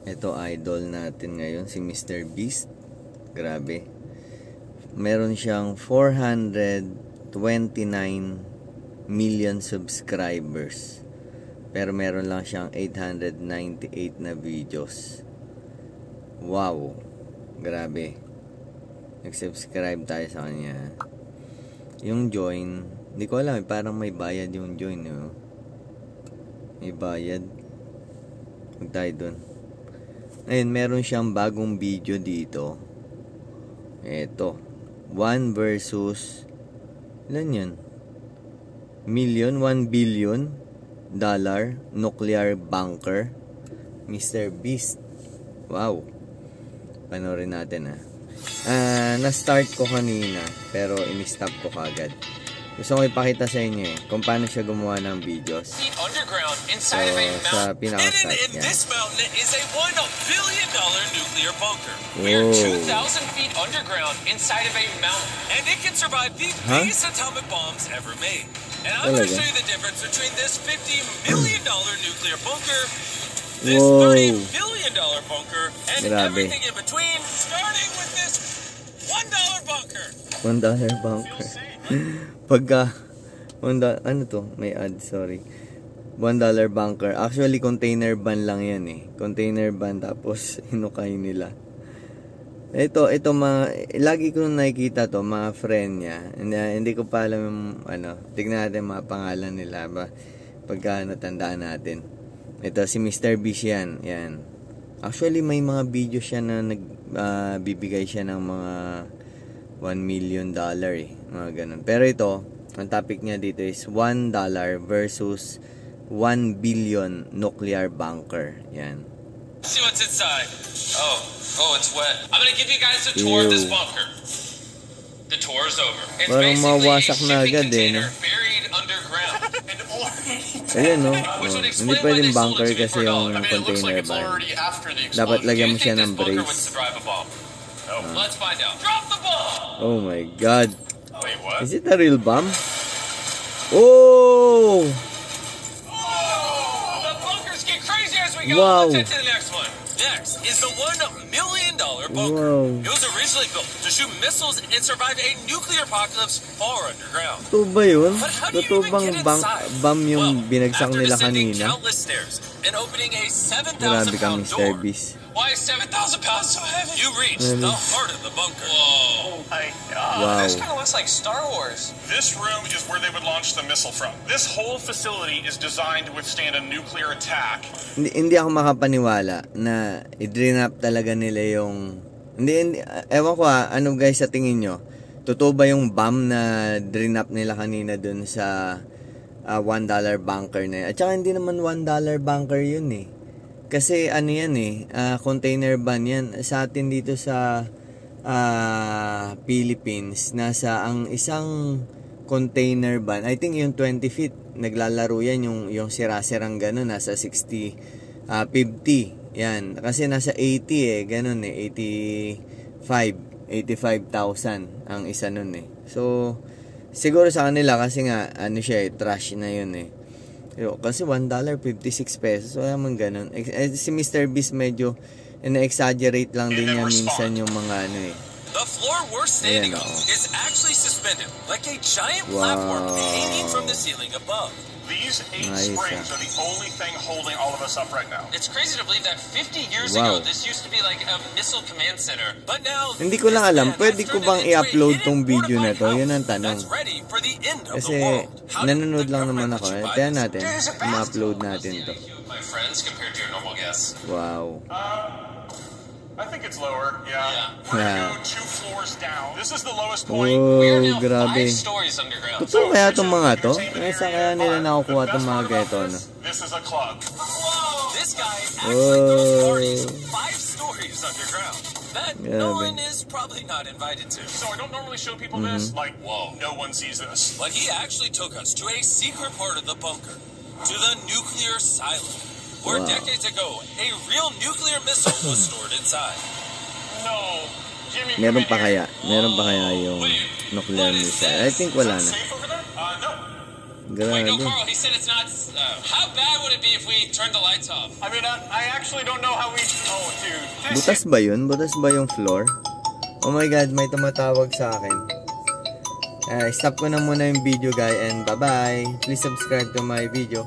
Ito idol natin ngayon si Mr. Beast. Grabe. Meron siyang 429 million subscribers. Pero meron lang siyang 898 na videos. Wow. Grabe. Nag-subscribe tayo sa kanya. Yung join, hindi ko alam, parang may bayad yung join, no? May bayad. Huwag tayo dun. Ayun, meron siyang bagong video dito. Eto. 1 versus ilan yun? Million, 1 billion dollar nuclear bunker. Mr. Beast. Wow. Panoorin natin, na-start ko kanina pero in-stop ko kagad. Gusto ko ipakita sa inyo kung paano siya gumawa ng videos. So, sa pinaka-start yan. This mountain is a $1 billion nuclear bunker. Whoa. We're 2,000 feet underground inside of a mountain. And it can survive the biggest atomic bombs ever made. And I'm going to show you the difference between this $50 million nuclear bunker, this $30 billion bunker, and everything in between, starting with this $1 bunker. $1 bunker. Pagka, ano to? May ad, sorry. $1 bunker. Actually, container ban lang yan Container ban, tapos hinukay nila. Ito lagi ko nakikita to, mga friend niya. Hindi ko pa alam yung, tignan natin mga pangalan nila ba, pagka natandaan natin. Ito, si Mr. Beast yan. Actually, may mga video siya na nagbibigay siya ng mga $1 million mga ganun. Pero ito, ang topic niya dito is $1 versus 1 billion nuclear bunker. Yan. See what's inside. Oh, it's wet. I'm gonna give you guys a tour of this bunker. The tour is over. It's parang mawasak basically na a shipping agad container buried underground. Ayan, no? Hindi pwedeng bunker kasi yung container ban. Dapat lagyan mo siya ng brace. Let's find out. Drop the bomb! Oh my God. Wait, what? Is it a real bomb? Oh! The bunkers get crazy as we go. Wow. Let's head to the next one. Next is the $1 million bunker. Wow. It was originally built to shoot missiles and survive a nuclear apocalypse far underground. Totoo ba yun? But how do you Totoo even bang get inside? bomb yung binagsak after nila descending kanina? countless stairs and opening a Grabe ka, 7,000-pound Mr. door. Beast. Why is 7,000 pounds so heavy? You reached the heart of the bunker. Whoa. Oh my God. Wow. This kind of looks like Star Wars. This room is where they would launch the missile from. This whole facility is designed to withstand a nuclear attack. Hindi ako makapaniwala na i-drain up talaga nila yung... Hindi, ewan ko ano guys sa tingin nyo? Totoo ba yung bomb na drain up nila kanina dun sa $1 bunker na yun? At saka hindi naman $1 bunker yun Kasi ano yan container ban yan. Sa atin dito sa Philippines, nasa ang isang container ban, I think yung 20 feet, naglalaro yan yung sira-sirang gano'n, nasa 50 yan. Kasi nasa 80 gano'n 85,000 ang isa nun So, siguro sa kanila kasi nga, ano siya trash na yun Kasi $1, 56 pesos. Wala man ganun. Si Mr. Beast medyo na-exaggerate lang din niya minsan yung mga The floor we're standing on is actually suspended like a giant platform hanging from the ceiling above. These 8 springs are the only thing holding all of us up right now. It's crazy to believe that 50 years ago, this used to be like a missile command center. But now, hindi ko lang alam, pwede ko bang i-upload tong video na to? Yun ang tanong. Kasi nanonood lang naman ako. Tayan natin, ma-upload natin to. Wow. I think it's lower, yeah. We're gonna go 2 floors down. This is the lowest point. Oh, grabe. Totoo kaya itong mga to? Saan kaya nila nakukuha itong mga ganito, This is a club. This guy actually throws parties 5 stories underground. That no one is probably not invited to. So I don't normally show people this. Like, whoa, no one sees this. But he actually took us to a secret part of the bunker, to the nuclear silo. Where decades ago, a real nuclear missile was stored inside. No, Jimmy. Meron pa kaya yung nuclear missile? I think wala na. No. Wait, no, Grabe. Carl, he said it's not. How bad would it be if we turned the lights off? I mean, I actually don't know how we... Oh, dude. Butas ba yun? Butas ba yung floor? Oh my god, may tumatawag sa akin. Stop ko na muna yung video guys and bye bye. Please subscribe to my video.